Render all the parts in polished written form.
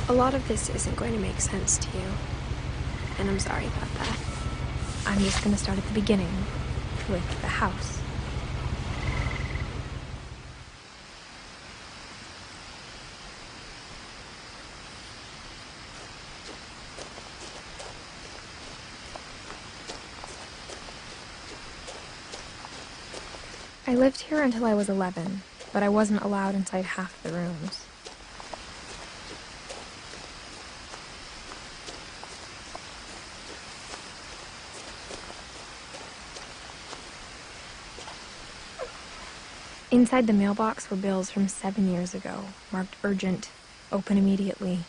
A lot of this isn't going to make sense to you, and I'm sorry about that. I'm just gonna start at the beginning, with the house. I lived here until I was 11, but I wasn't allowed inside half the rooms. Inside the mailbox were bills from 7 years ago, marked urgent, open immediately.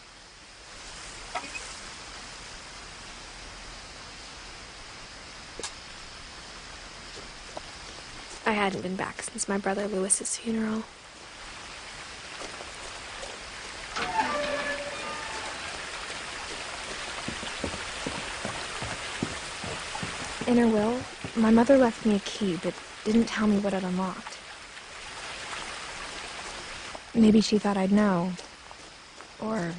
I hadn't been back since my brother Lewis's funeral. In her will, my mother left me a key but didn't tell me what it unlocked. Maybe she thought I'd know, or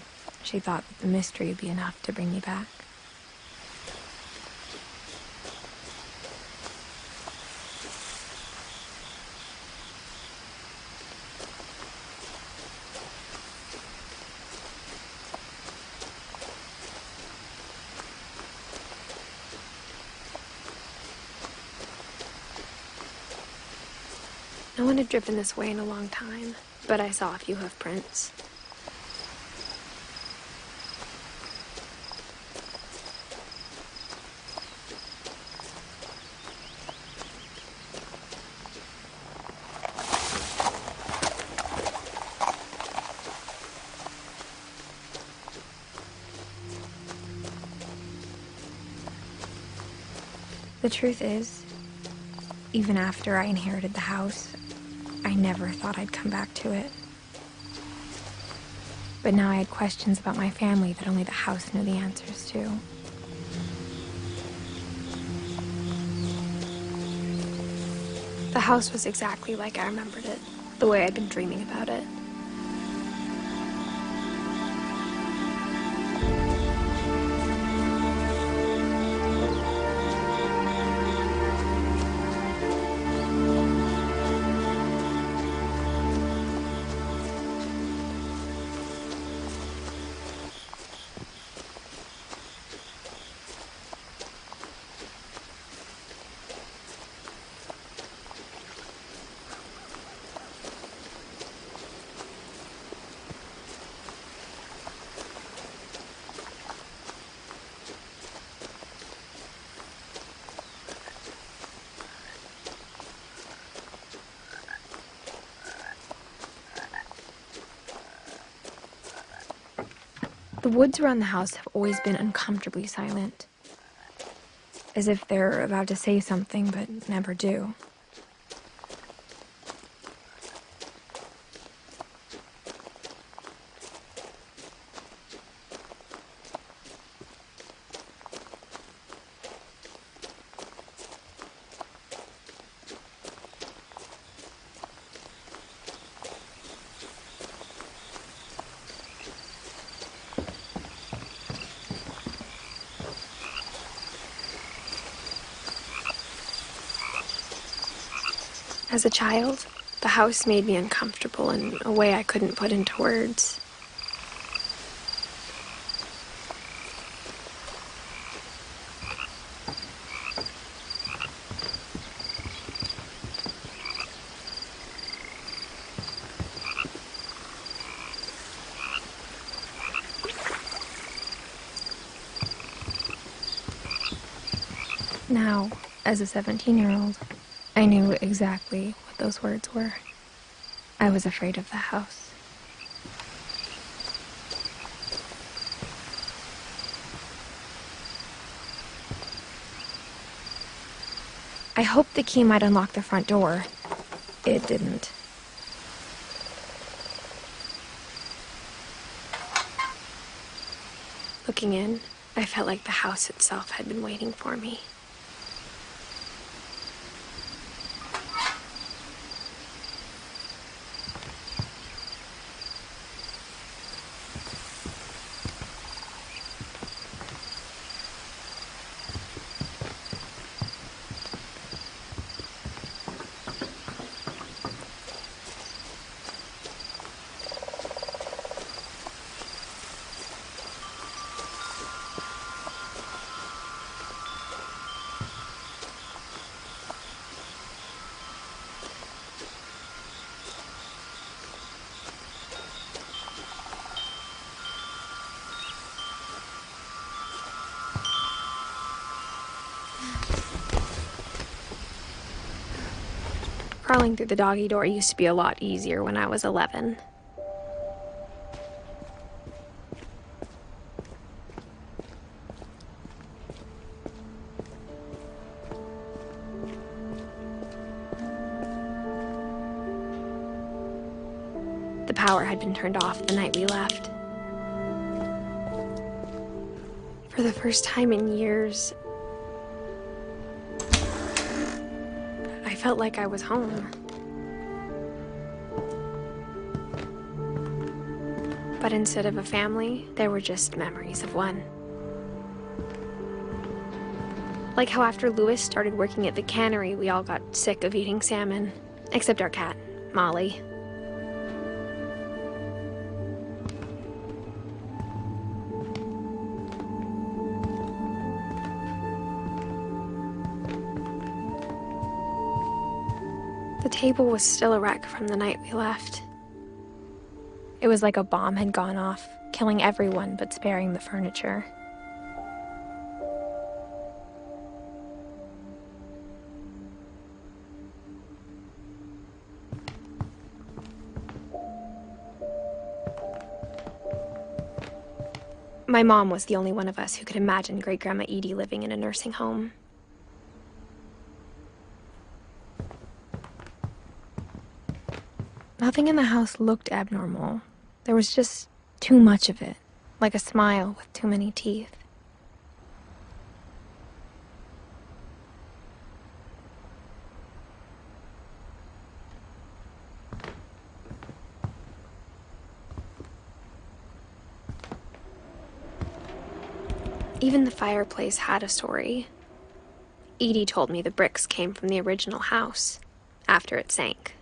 she thought that the mystery would be enough to bring me back. No one had driven this way in a long time, but I saw a few hoof prints. The truth is, even after I inherited the house, I never thought I'd come back to it. But now I had questions about my family that only the house knew the answers to. The house was exactly like I remembered it, the way I'd been dreaming about it. The woods around the house have always been uncomfortably silent, as if they're about to say something but never do. As a child, the house made me uncomfortable in a way I couldn't put into words. Now, as a 17-year-old, I knew exactly what those words were. I was afraid of the house. I hoped the key might unlock the front door. It didn't. Looking in, I felt like the house itself had been waiting for me. Crawling through the doggy door used to be a lot easier when I was 11. The power had been turned off the night we left. For the first time in years, I felt like I was home. But instead of a family, there were just memories of one. Like how after Louis started working at the cannery, we all got sick of eating salmon. Except our cat, Molly. The table was still a wreck from the night we left. It was like a bomb had gone off, killing everyone but sparing the furniture. My mom was the only one of us who could imagine Great-Grandma Edie living in a nursing home. Nothing in the house looked abnormal. There was just too much of it, like a smile with too many teeth. Even the fireplace had a story. Edie told me the bricks came from the original house, after it sank.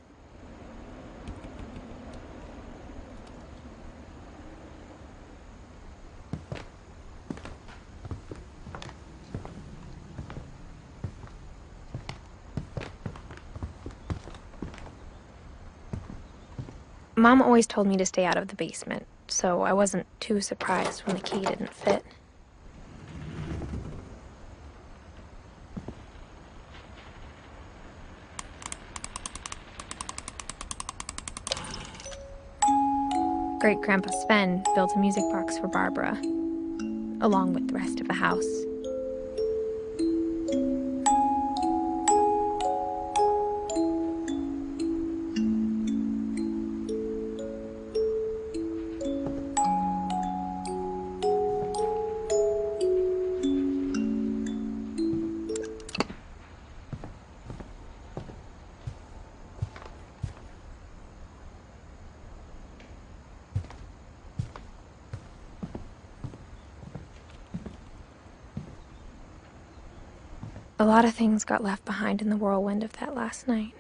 Mom always told me to stay out of the basement, so I wasn't too surprised when the key didn't fit. Great-Grandpa Sven built a music box for Barbara, along with the rest of the house. A lot of things got left behind in the whirlwind of that last night.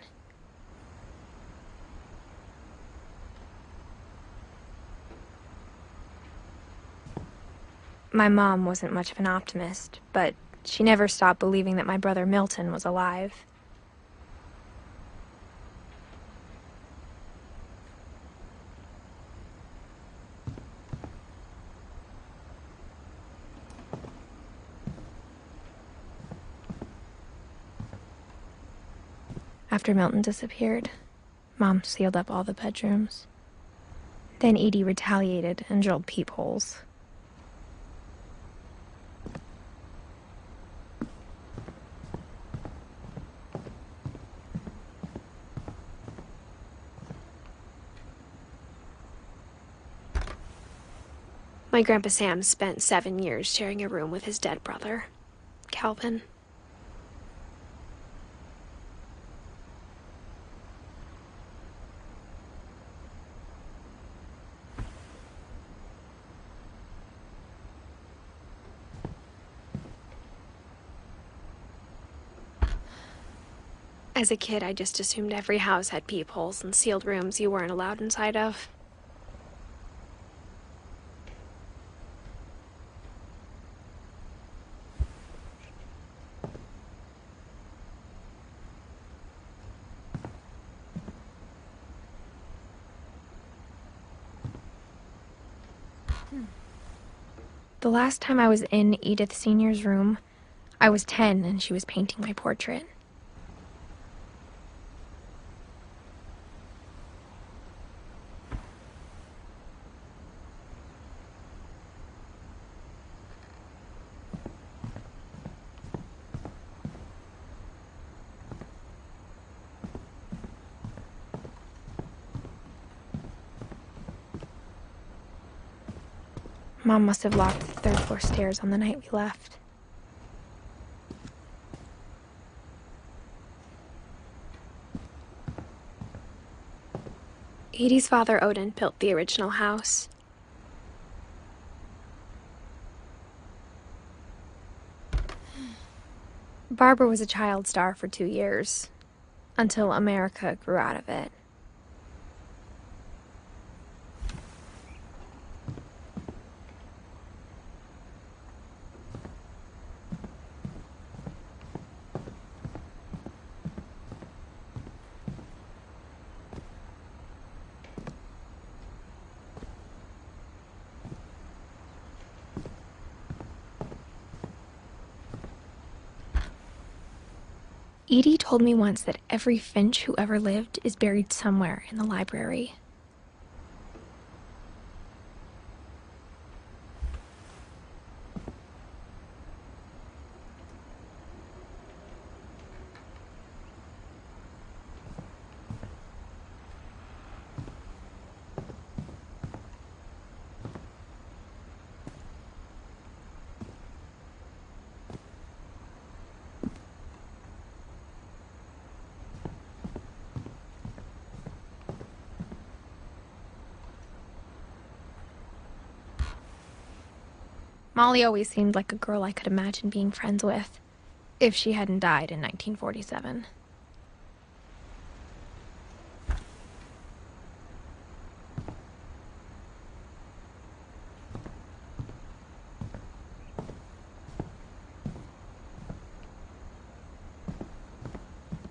My mom wasn't much of an optimist, but she never stopped believing that my brother Milton was alive. After Milton disappeared, Mom sealed up all the bedrooms. Then Edie retaliated and drilled peepholes. My Grandpa Sam spent 7 years sharing a room with his dead brother, Calvin. As a kid, I just assumed every house had peepholes and sealed rooms you weren't allowed inside of. The last time I was in Edith Sr.'s room, I was 10 and she was painting my portrait. Mom must have locked the third floor stairs on the night we left. Edie's father, Odin, built the original house. Barbara was a child star for 2 years, until America grew out of it. Edie told me once that every Finch who ever lived is buried somewhere in the library. Molly always seemed like a girl I could imagine being friends with, if she hadn't died in 1947.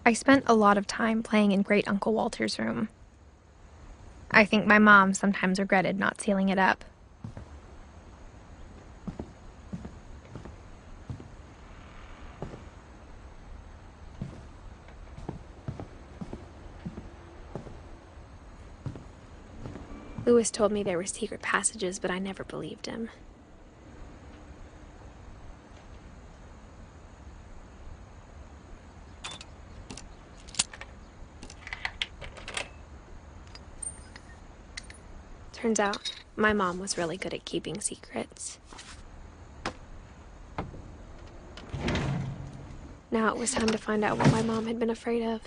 I spent a lot of time playing in Great Uncle Walter's room. I think my mom sometimes regretted not sealing it up. Lewis told me there were secret passages, but I never believed him. Turns out, my mom was really good at keeping secrets. Now it was time to find out what my mom had been afraid of.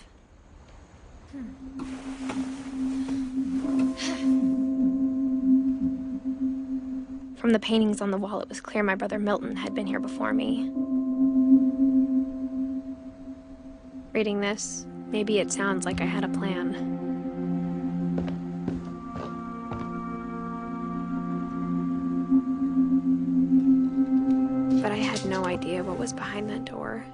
From the paintings on the wall, it was clear my brother Milton had been here before me. Reading this, maybe it sounds like I had a plan. But I had no idea what was behind that door.